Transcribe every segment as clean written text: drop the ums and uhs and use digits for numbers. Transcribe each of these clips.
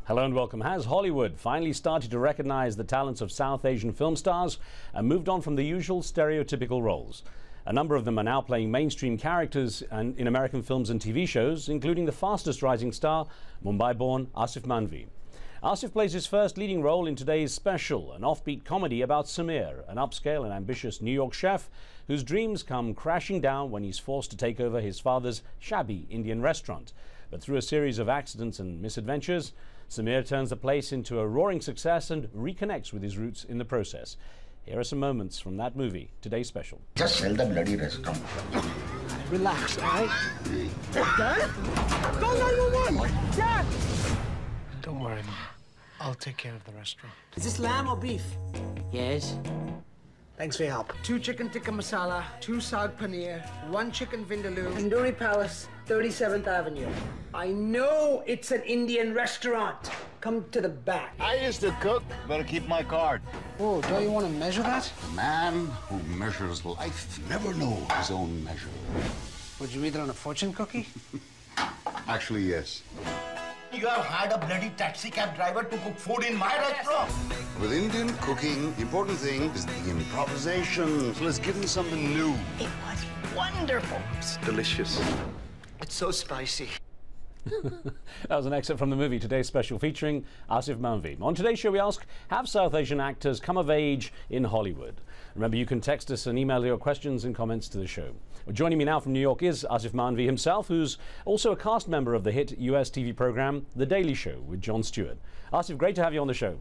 Hello and welcome. Has Hollywood finally started to recognize the talents of South Asian film stars and moved on from the usual stereotypical roles? A number of them are now playing mainstream characters in American films and TV shows, including the fastest rising star, Mumbai-born Aasif Mandvi. Aasif plays his first leading role in today's special, an offbeat comedy about Samir, an upscale and ambitious New York chef whose dreams come crashing down when he's forced to take over his father's shabby Indian restaurant. But through a series of accidents and misadventures, Samir turns the place into a roaring success and reconnects with his roots in the process. Here are some moments from that movie, today's special. Just sell the bloody restaurant. Relax, all right? Dad? Call 911! Dad! Don't worry, Mom. I'll take care of the restaurant. Is this lamb or beef? Yes. Thanks for your help. 2 chicken tikka masala, 2 saag paneer, 1 chicken vindaloo, Tandoori Palace, 37th Avenue. I know it's an Indian restaurant. Come to the back. I used to cook. Better keep my card. Oh, don't you want to measure that? A man who measures life never knows his own measure. Would you read it on a fortune cookie? Actually, yes. You have hired a bloody taxi cab driver to cook food in my restaurant. With Indian cooking, the important thing is the improvisation. So let's give him something new. It was wonderful. It's delicious. It's so spicy. That was an excerpt from the movie, today's special featuring Aasif Mandvi. On today's show we ask, have South Asian actors come of age in Hollywood? Remember, you can text us and email your questions and comments to the show. Well, joining me now from New York is Aasif Mandvi himself, who's also a cast member of the hit US TV program The Daily Show with Jon Stewart. Aasif, great to have you on the show.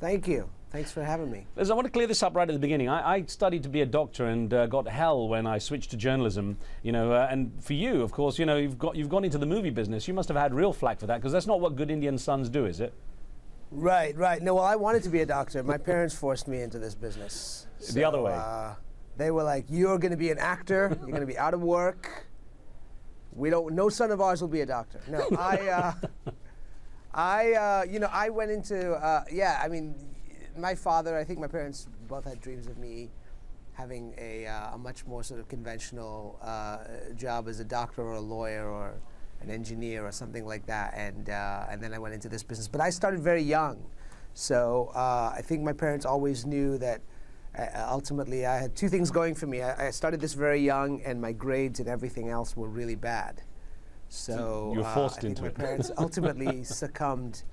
Thank you. Thanks for having me. Liz, I want to clear this up right at the beginning. I studied to be a doctor and got hell when I switched to journalism. And for you, of course, you've gone into the movie business. You must have had real flack for that, because that's not what good Indian sons do, is it? Right. No, well, I wanted to be a doctor. My parents forced me into this business. The other way. They were like, "You're going to be an actor. You're going to be out of work. No son of ours will be a doctor." No, I went into, my father, I think my parents both had dreams of me having a much more sort of conventional job as a doctor or a lawyer or an engineer or something like that, and then I went into this business. But I started very young, so I think my parents always knew that ultimately I had 2 things going for me. I started this very young, and my grades and everything else were really bad. So you were forced into it. My parents ultimately succumbed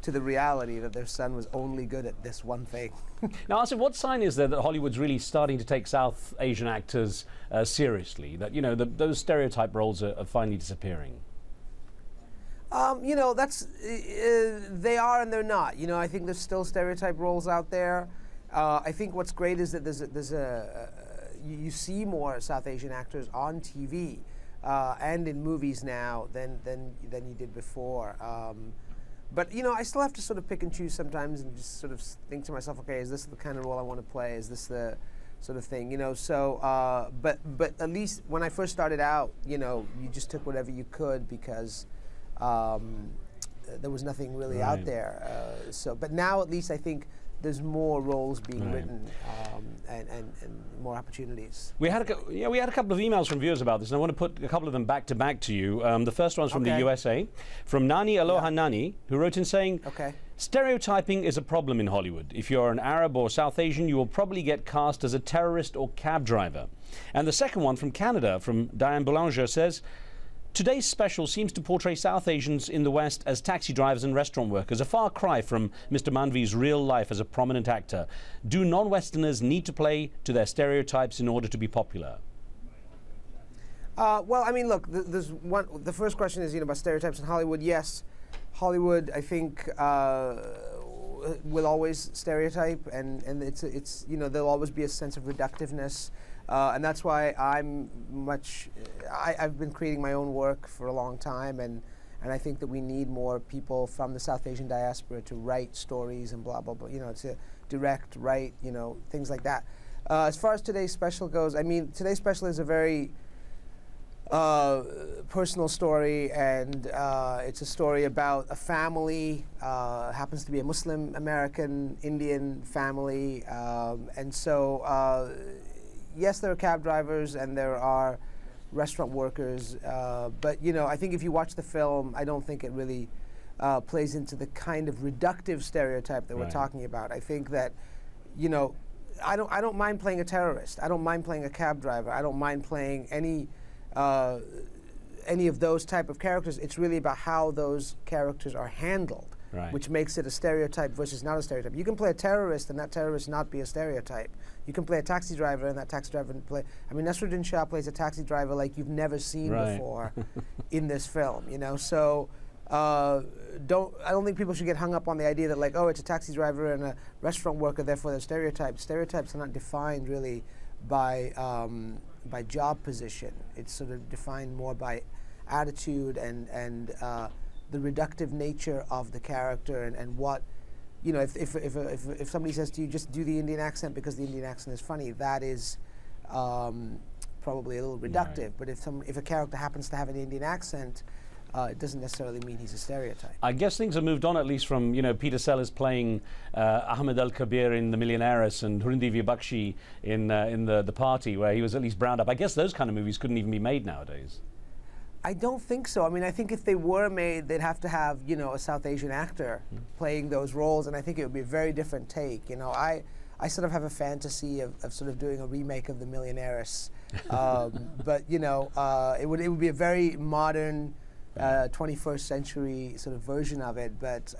to the reality that their son was only good at this one thing. Now, Aasif, what sign is there that Hollywood's really starting to take South Asian actors seriously? That those stereotype roles are finally disappearing. That's they are and they're not. I think there's still stereotype roles out there. I think what's great is that you see more South Asian actors on TV and in movies now than you did before. But I still have to sort of pick and choose sometimes and just sort of think to myself, okay, is this the kind of role I want to play? Is this the sort of thing? So but at least when I first started out, you just took whatever you could because there was nothing really out there. But now at least I think there's more roles being written and more opportunities. We had a couple of emails from viewers about this, and I want to put a couple of them back to back to you. The first one's from the USA, from Nani Aloha Nani, who wrote in saying, stereotyping is a problem in Hollywood. If you're an Arab or South Asian, you will probably get cast as a terrorist or cab driver. And the second one from Canada, from Diane Boulanger, says, today's special seems to portray South Asians in the West as taxi drivers and restaurant workers, a far cry from Mr. Mandvi's real life as a prominent actor. Do non-Westerners need to play to their stereotypes in order to be popular? Well, I mean, look, the first question is, about stereotypes in Hollywood. Yes, Hollywood, I think, will always stereotype, and it's there'll always be a sense of reductiveness. And that's why I've been creating my own work for a long time, and I think that we need more people from the South Asian diaspora to write stories and blah, blah, blah, to direct, write, things like that. As far as today's special goes, I mean, today's special is a very personal story, and it's a story about a family, happens to be a Muslim American Indian family, and so yes, there are cab drivers and there are restaurant workers, but I think if you watch the film, I don't think it really plays into the kind of reductive stereotype that we're talking about. I think that, you know, I don't mind playing a terrorist. I don't mind playing a cab driver. I don't mind playing any of those type of characters. It's really about how those characters are handled, which makes it a stereotype versus not a stereotype. You can play a terrorist and that terrorist not be a stereotype. You can play a taxi driver and that taxi driver play. I mean, Nasruddin Shah plays a taxi driver like you've never seen before in this film. You know, so. I don't think people should get hung up on the idea that, like, oh, it's a taxi driver and a restaurant worker, therefore they're stereotypes. Stereotypes are not defined really by job position. It's sort of defined more by attitude and the reductive nature of the character and what, you know, if somebody says to you, just do the Indian accent because the Indian accent is funny, that is probably a little reductive. But if a character happens to have an Indian accent, it doesn't necessarily mean he's a stereotype. I guess things have moved on, at least from, you know, Peter Sellers playing Ahmed Al-Kabir in The Millionaires and Hurundevi Bakshi in the Party, where he was at least browned up. I guess those kind of movies couldn't even be made nowadays. I don't think so. I mean, I think if they were made, they'd have to have, you know, a South Asian actor playing those roles, and I think it would be a very different take. You know, I sort of have a fantasy of sort of doing a remake of The Millionaires, but you know, it would be a very modern, 21st century sort of version of it, but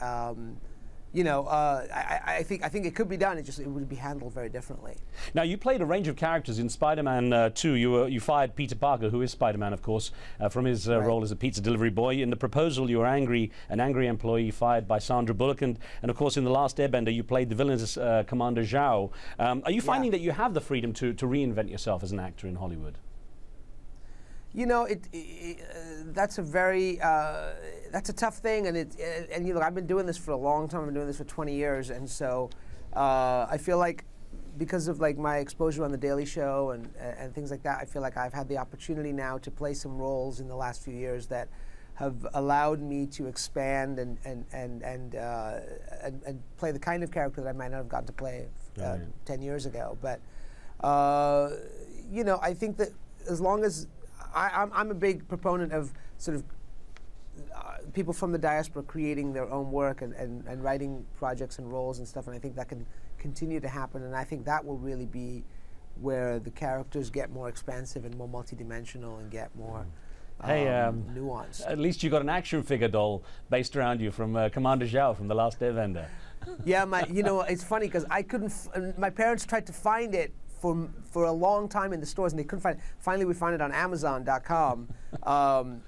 you know, I think it could be done. It would be handled very differently. Now, you played a range of characters in Spider-Man 2. You fired Peter Parker, who is Spider-Man, of course, from his role as a pizza delivery boy. In The Proposal, you were an angry employee fired by Sandra Bullock, and of course, in The Last Airbender, you played the villainous Commander Zhao. Are you finding that you have the freedom to reinvent yourself as an actor in Hollywood? You know, that's a very that's a tough thing, and you know, I've been doing this for a long time. I've been doing this for 20 years, and so I feel like because of like my exposure on The Daily Show and things like that, I feel like I've had the opportunity now to play some roles in the last few years that have allowed me to expand and play the kind of character that I might not have gotten to play 10 years ago. But you know, I think that as long as I'm a big proponent of sort of people from the diaspora creating their own work and writing projects and roles and stuff, and I think that can continue to happen, and I think that will really be where the characters get more expansive and more multidimensional and get more nuance. At least you got an action figure doll based around you from Commander Zhao from The Last Airbender. Yeah, you know, it's funny because I couldn't. My parents tried to find it for a long time in the stores, and they couldn't find it. Finally, we found it on Amazon.com,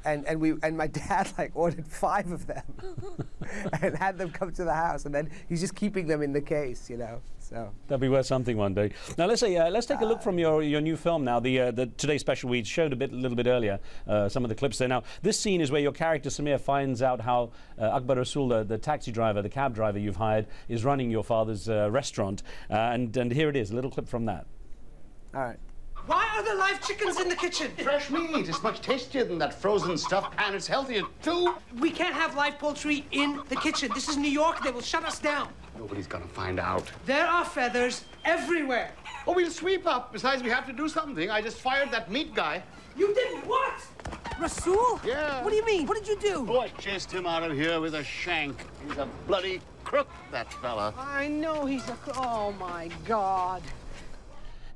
and my dad like ordered 5 of them and had them come to the house, and then he's just keeping them in the case, you know. So that'll be worth something one day. Now let's take a look from your new film. Now the Today Special we showed a little bit earlier, some of the clips there. Now this scene is where your character Samir finds out how Akbar Rasool, the taxi driver, the cab driver you've hired, is running your father's restaurant, and here it is, a little clip from that. All right. Why are there live chickens in the kitchen? Fresh meat. It's much tastier than that frozen stuff, and it's healthier, too. We can't have live poultry in the kitchen. This is New York. They will shut us down. Nobody's gonna find out. There are feathers everywhere. Oh, we'll sweep up. Besides, we have to do something. I just fired that meat guy. You did what? Rasool? Yeah. What do you mean? What did you do? Oh, I chased him out of here with a shank. He's a bloody crook, that fella. I know he's a... Oh, my God.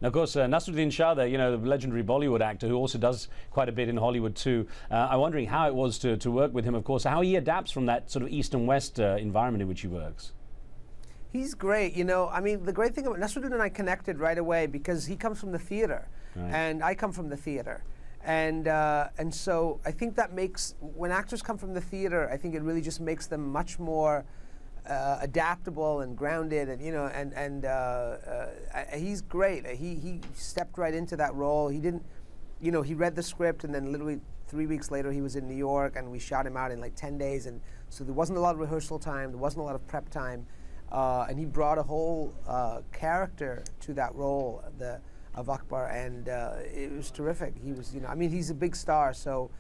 Now, of course, Nasruddin Shah, there, you know, the legendary Bollywood actor who also does quite a bit in Hollywood too. I'm wondering how it was to work with him, of course, how he adapts from that sort of East and West environment in which he works. He's great, you know. I mean, the great thing about Nasruddin and I connected right away because he comes from the theater, and I come from the theater, and so I think that makes, when actors come from the theater, I think it really just makes them much more adaptable and grounded, and you know, and he's great. He stepped right into that role. He didn't, you know, he read the script, and then literally 3 weeks later he was in New York, and we shot him out in like 10 days, and so there wasn't a lot of rehearsal time, there wasn't a lot of prep time, and he brought a whole character to that role of Akbar, and it was terrific. He was, you know, I mean, he's a big star, so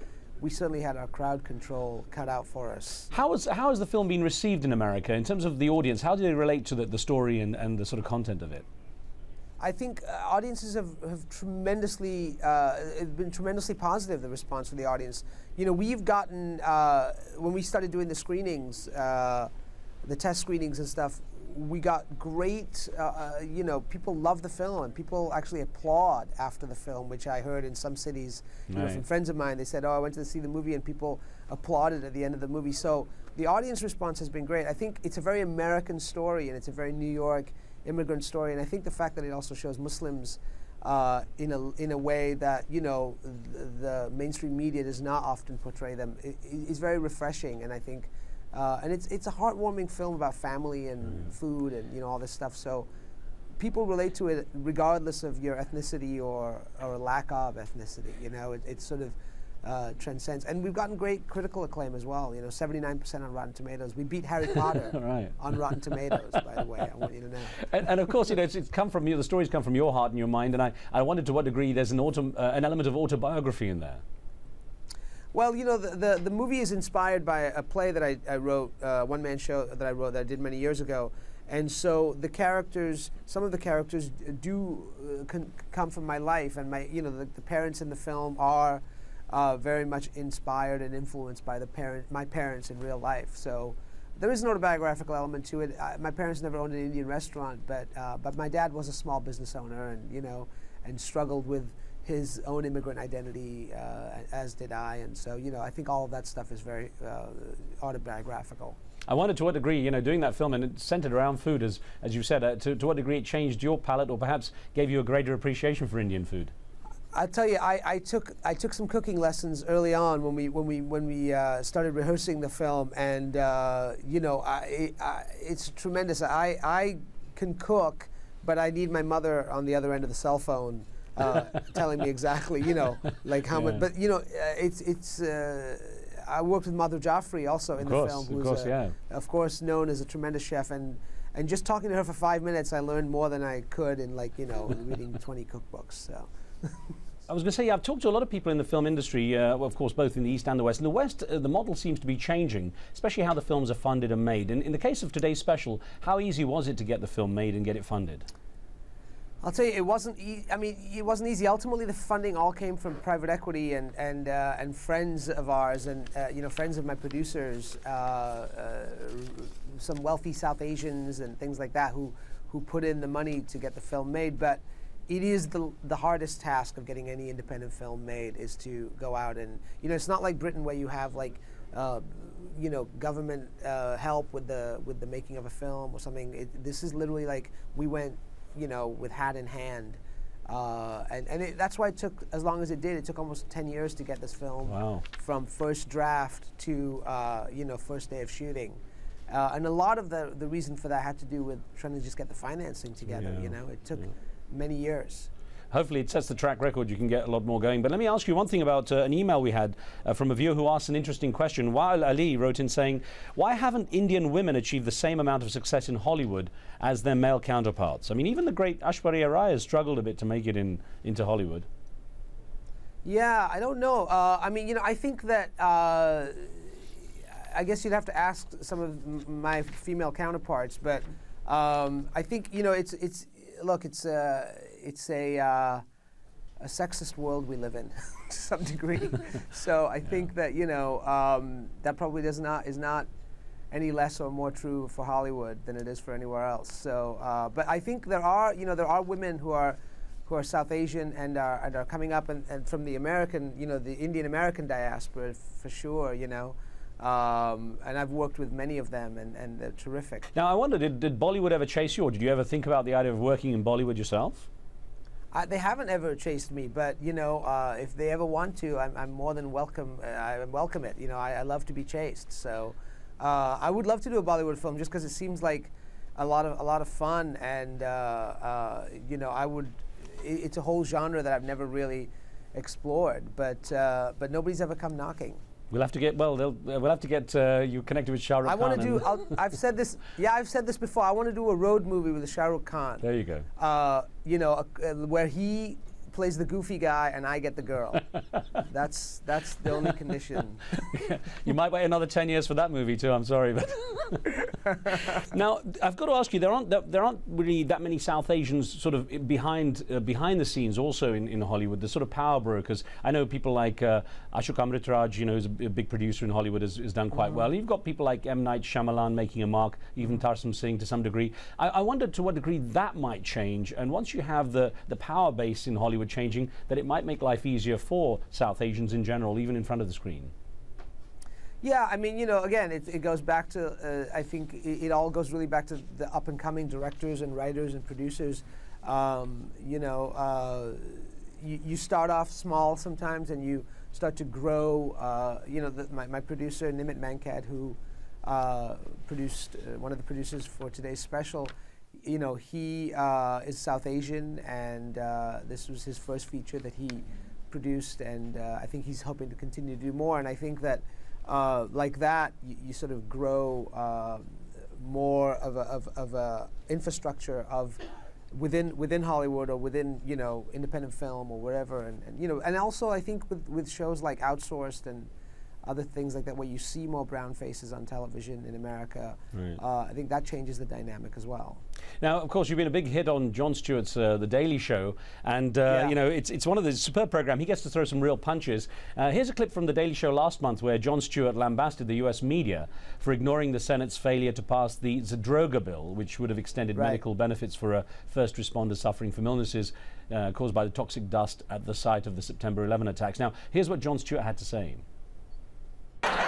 we certainly had our crowd control cut out for us. How has the film been received in America in terms of the audience? How did it relate to the story and the sort of content of it? I think audiences have tremendously been tremendously positive, the response from the audience. You know, we've gotten when we started doing the screenings, the test screenings and stuff, we got great, you know, people love the film and people actually applaud after the film, which I heard in some cities, you know, from friends of mine. They said, oh, I went to see the movie and people applauded at the end of the movie. So the audience response has been great. I think it's a very American story and it's a very New York immigrant story, and I think the fact that it also shows Muslims in a way that, you know, the mainstream media does not often portray them is very refreshing, and I think and it's a heartwarming film about family and food and, you know, all this stuff. So people relate to it regardless of your ethnicity or lack of ethnicity. You know, it sort of transcends, and we've gotten great critical acclaim as well. You know, 79% on Rotten Tomatoes. We beat Harry Potter on Rotten Tomatoes, by the way. I want you to know. And of course, you know, it's come from you. The stories come from your heart and your mind. And I wondered to what degree there's an element of autobiography in there. Well, you know, the movie is inspired by a play that I wrote, one-man show that I wrote that I did many years ago. And so the characters, some of the characters do come from my life, and you know, the parents in the film are very much inspired and influenced by my parents in real life. So there is an autobiographical element to it. My parents never owned an Indian restaurant, but my dad was a small business owner, and, you know, and struggled with his own immigrant identity, as did I. And so, you know, I think all of that stuff is very autobiographical. I wonder to what degree, you know, doing that film, and it's centered around food, as you said, to what degree it changed your palate or perhaps gave you a greater appreciation for Indian food. I tell you, I took some cooking lessons early on when we started rehearsing the film, and you know, it's tremendous. I can cook, but I need my mother on the other end of the cell phone telling me exactly, you know, like how much. But you know, I worked with Madhur Jaffrey also in the film, who's of course known as a tremendous chef, and just talking to her for 5 minutes, I learned more than I could in, like, you know, reading 20 cookbooks. So. I was going to say, I've talked to a lot of people in the film industry, well, of course, both in the East and the West. In the West, the model seems to be changing, especially how the films are funded and made. In the case of today's special, how easy was it to get the film made and get it funded? I'll tell you, it wasn't. I mean, it wasn't easy. Ultimately, the funding all came from private equity and friends of ours, and you know, friends of my producers, some wealthy South Asians and things like that, who put in the money to get the film made. But it is the hardest task of getting any independent film made, is to go out and, you know, it's not like Britain where you have, like, you know, government help with the making of a film or something. This is literally like we went, you know, with hat in hand, and that's why it took as long as it did. It took almost 10 years to get this film from first draft to you know, first day of shooting. And a lot of the reason for that had to do with trying to just get the financing together. You know, it took many years. Hopefully it sets the track record. You can get a lot more going. But let me ask you one thing about an email we had from a viewer who asked an interesting question. Wael Ali wrote in saying, why haven't Indian women achieved the same amount of success in Hollywood as their male counterparts? I mean, even the great Aishwarya Rai has struggled a bit to make it into Hollywood. Yeah, I don't know. I mean, you know, I think that I guess you'd have to ask some of my female counterparts, but I think, you know, look, it's a sexist world we live in to some degree. So I think that, you know, that probably is not any less or more true for Hollywood than it is for anywhere else. So, but I think there are women who are South Asian and are coming up, and from the American, you know, the Indian American diaspora for sure, you know. And I've worked with many of them, and they're terrific. Now, I wonder, did Bollywood ever chase you, or did you ever think about the idea of working in Bollywood yourself? They haven't ever chased me, but, you know, if they ever want to, I'm more than welcome. I welcome it. You know, I love to be chased. So I would love to do a Bollywood film, just because it seems like a lot of fun, and you know, it's a whole genre that I've never really explored, but nobody's ever come knocking. We'll have to get, well, we'll have to get you connected with Shah Rukh Khan. I want to do, I've said this, yeah, I've said this before, I want to do a road movie with Shah Rukh Khan. There you go. You know, where he plays the goofy guy and I get the girl. That's the only condition. You might wait another 10 years for that movie too. I'm sorry, but now I've got to ask you: there aren't really that many South Asians sort of behind the scenes also in Hollywood. The sort of power brokers. I know people like Ashok Amritraj, you know, who's a big producer in Hollywood, has done quite well. You've got people like M. Night Shyamalan making a mark, even Tarsum Singh to some degree. I wonder to what degree that might change, and once you have the power base in Hollywood changing, that it might make life easier for South Asians in general, even in front of the screen. Yeah, I mean, you know, again, it goes back to, I think it all goes really back to the up-and-coming directors and writers and producers. You know, you start off small sometimes and you start to grow. You know, my producer, Nimit Mankad, who produced, one of the producers for today's special, you know, he is South Asian, and this was his first feature that he produced, and I think he's hoping to continue to do more. And I think that like that, you sort of grow more of a infrastructure of within Hollywood or within, you know, independent film or wherever, and you know, and also I think with shows like Outsourced and other things like that, where you see more brown faces on television in America, right. I think that changes the dynamic as well. Now, of course, you've been a big hit on Jon Stewart's The Daily Show, and you know, it's one of the superb programs. He gets to throw some real punches. Here's a clip from The Daily Show last month where Jon Stewart lambasted the U.S. media for ignoring the Senate's failure to pass the Zadroga bill, which would have extended medical benefits for first responders suffering from illnesses caused by the toxic dust at the site of the September 11 attacks. Now, here's what Jon Stewart had to say.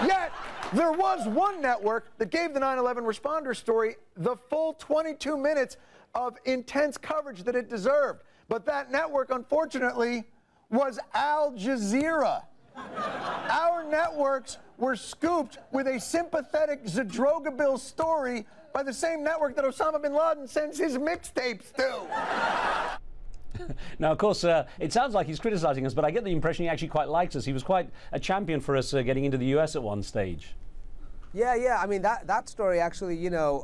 Yet, there was one network that gave the 9/11 responder story the full 22 minutes of intense coverage that it deserved. But that network, unfortunately, was Al Jazeera. Our networks were scooped with a sympathetic Zadroga bill story by the same network that Osama bin Laden sends his mixtapes to. Now, of course, it sounds like he's criticizing us, but I get the impression he actually quite likes us. He was quite a champion for us getting into the U.S. at one stage. Yeah. I mean, that story actually, you know,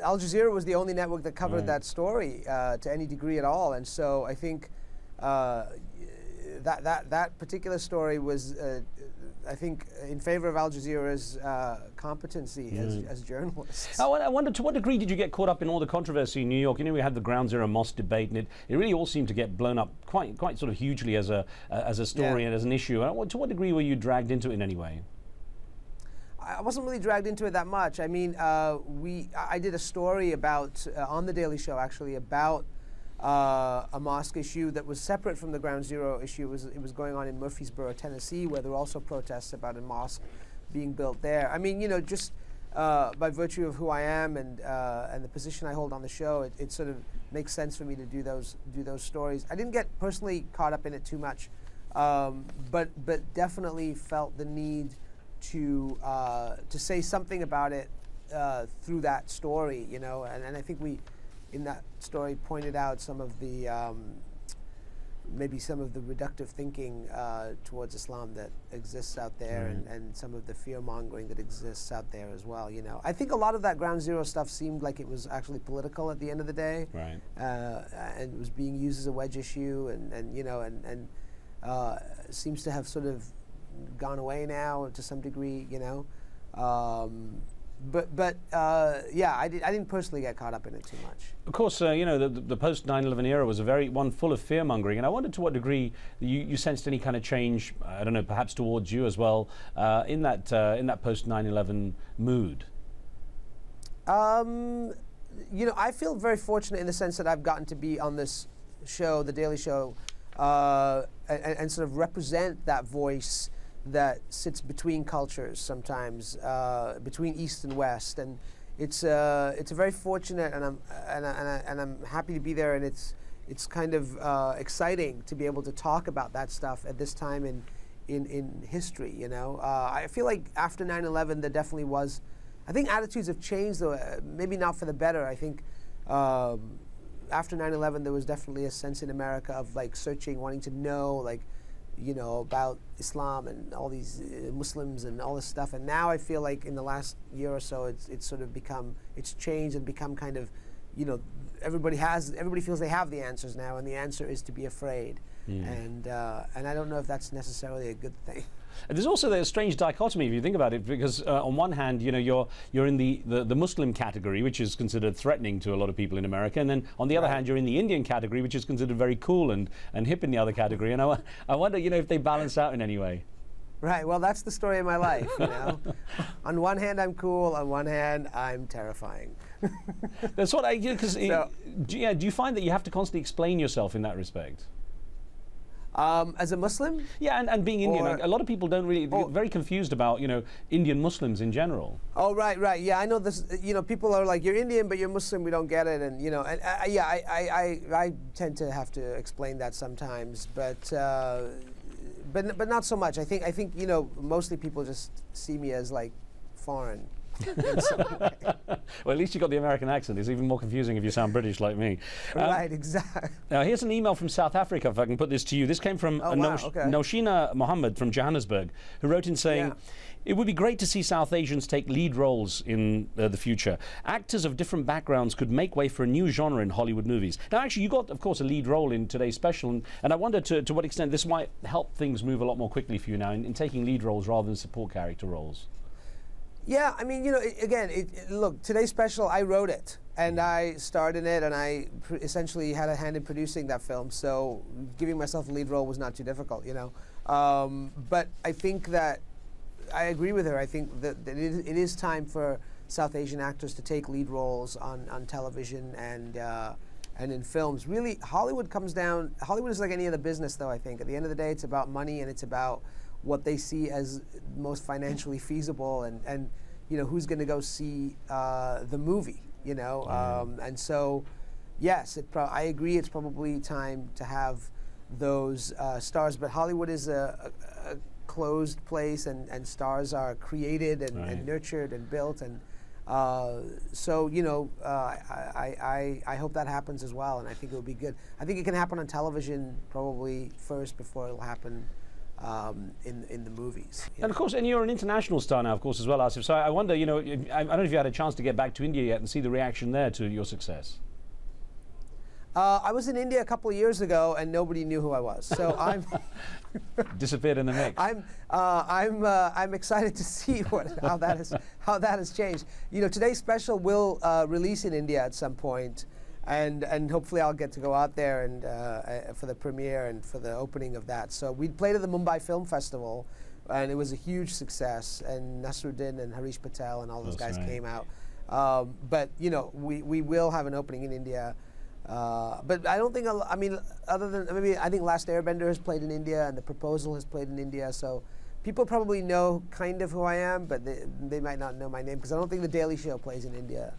Al Jazeera was the only network that covered that story to any degree at all. And so I think that particular story was, I think, in favor of Al Jazeera's competency as journalists. I wonder, to what degree did you get caught up in all the controversy in New York? You know, we had the Ground Zero mosque debate, and it really all seemed to get blown up quite sort of hugely as a story and as an issue. To what degree were you dragged into it in any way? I wasn't really dragged into it that much. I mean, I did a story about on the Daily Show actually about a mosque issue that was separate from the Ground Zero issue. It was going on in Murfreesboro, Tennessee, where there were also protests about a mosque being built there. I mean, you know, just by virtue of who I am and the position I hold on the show, it sort of makes sense for me to do those stories. I didn't get personally caught up in it too much, but definitely felt the need to say something about it through that story, you know, and I think we, in that story, pointed out some of the maybe some of the reductive thinking towards Islam that exists out there, and some of the fear-mongering that exists out there as well, you know. I think a lot of that Ground Zero stuff seemed like it was actually political at the end of the day, and it was being used as a wedge issue, and you know, and seems to have sort of gone away now to some degree, you know. But yeah, I didn't personally get caught up in it too much. Of course, you know, the post 9/11 era was one full of fear mongering, and I wondered to what degree you sensed any kind of change. I don't know, perhaps towards you as well, in that post 9/11 mood. You know, I feel very fortunate in the sense that I've gotten to be on this show, The Daily Show, and sort of represent that voice that sits between cultures sometimes, between East and West, and it's very fortunate, and I'm happy to be there, and it's kind of exciting to be able to talk about that stuff at this time in history. You know, I feel like after 9/11 there definitely was. I think attitudes have changed, though, maybe not for the better. I think after 9/11 there was definitely a sense in America of like searching, wanting to know, like, you know, about Islam and all these Muslims and all this stuff. And now I feel like in the last year or so, it's sort of become, it's changed and become kind of everybody feels they have the answers now, and the answer is to be afraid. And I don't know if that's necessarily a good thing. There's also a strange dichotomy if you think about it, because on one hand, you're in the Muslim category, which is considered threatening to a lot of people in America, and then on the other hand, you're in the Indian category, which is considered very cool and hip in the other category. And I wonder, if they balance out in any way. Right. Well, that's the story of my life. On one hand, I'm cool. On one hand, I'm terrifying. That's what because do you find that you have to constantly explain yourself in that respect? As a Muslim? Yeah, and being Indian, a lot of people don't really get very confused about Indian Muslims in general. Oh, right. Yeah, I know this. People are like, you're Indian, but you're Muslim. We don't get it, and I tend to have to explain that sometimes, but not so much. I think mostly people just see me as like foreign. Well, at least you got the American accent. It's even more confusing if you sound British like me. Right, exactly. Now, here's an email from South Africa, if I can put this to you. This came from Noshina Mohammed from Johannesburg, who wrote in saying, it would be great to see South Asians take lead roles in the future. Actors of different backgrounds could make way for a new genre in Hollywood movies. Now, actually, you got, of course, a lead role in today's special, and I wonder to what extent this might help things move a lot more quickly for you now in taking lead roles rather than support character roles. Yeah, I mean, look, today's special, I wrote it, and I starred in it, and I essentially had a hand in producing that film, so giving myself a lead role was not too difficult, But I think that, I agree with her, I think that it is time for South Asian actors to take lead roles on television and in films. Really, Hollywood is like any other business, though, I think. At the end of the day, it's about money, and it's about what they see as most financially feasible, and who's going to go see the movie, and so yes, I agree it's probably time to have those stars, but Hollywood is a closed place, and stars are created and nurtured and built, and so I hope that happens as well, and I think it will be good. I think it can happen on television probably first before it'll happen in the movies. And of course, and you're an international star now, of course, as well, Aasif. So I wonder, I don't know if you had a chance to get back to India yet and see the reaction there to your success. I was in India a couple of years ago, and nobody knew who I was. So I'm disappeared in the mix. I'm excited to see how that has changed. Today's special will release in India at some point. And hopefully I'll get to go out there and for the premiere and for the opening of that. So we played at the Mumbai Film Festival, and it was a huge success. And Nasruddin and Harish Patel and all those guys came out. But we will have an opening in India. But I don't think, other than maybe I think Last Airbender has played in India, and The Proposal has played in India. So people probably know kind of who I am, but they might not know my name, because I don't think The Daily Show plays in India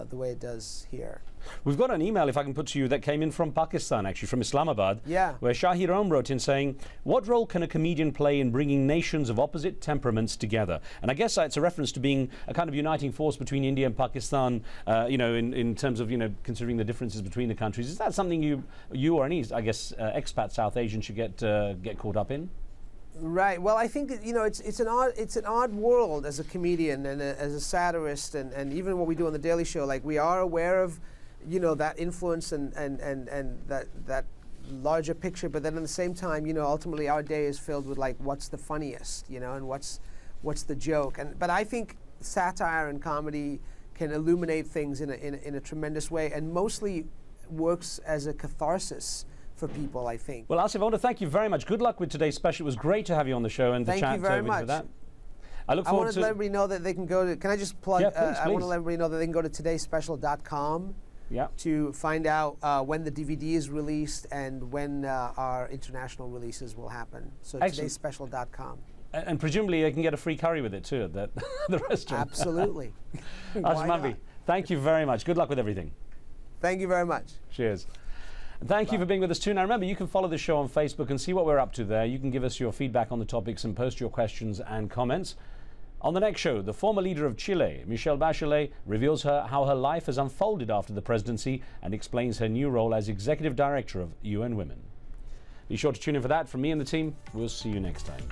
the way it does here. We've got an email, if I can put to you, that came in from Pakistan, actually, from Islamabad, where Shahir Om wrote in saying, what role can a comedian play in bringing nations of opposite temperaments together? And I guess it's a reference to being a kind of uniting force between India and Pakistan, in terms of, considering the differences between the countries. Is that something you or any, I guess, expat South Asian should get caught up in? Right. Well, I think it's an odd world as a comedian and as a satirist, and even what we do on the Daily Show. Like, we are aware of, that influence and that larger picture, but then at the same time, ultimately our day is filled with like what's the funniest, and what's the joke. But I think satire and comedy can illuminate things in a tremendous way, and mostly works as a catharsis for people, I think. Well, Aasif, I want to thank you very much. Good luck with today's special. It was great to have you on the show and the chat. Thank you very much. With that. I look forward to... let everybody know that they can go to... Can I just plug... Yeah, please. I want to let everybody know that they can go to todayspecial.com to find out when the DVD is released and when our international releases will happen. So todayspecial.com. And presumably they can get a free curry with it too at the restaurant. Absolutely. Aasif Mandvi, thank you very much. Good luck with everything. Thank you very much. Cheers. And thank you for being with us too. Now remember, you can follow the show on Facebook and see what we're up to there. You can give us your feedback on the topics and post your questions and comments. On the next show, the former leader of Chile, Michelle Bachelet, reveals how her life has unfolded after the presidency and explains her new role as Executive Director of UN Women. Be sure to tune in for that. From me and the team, we'll see you next time.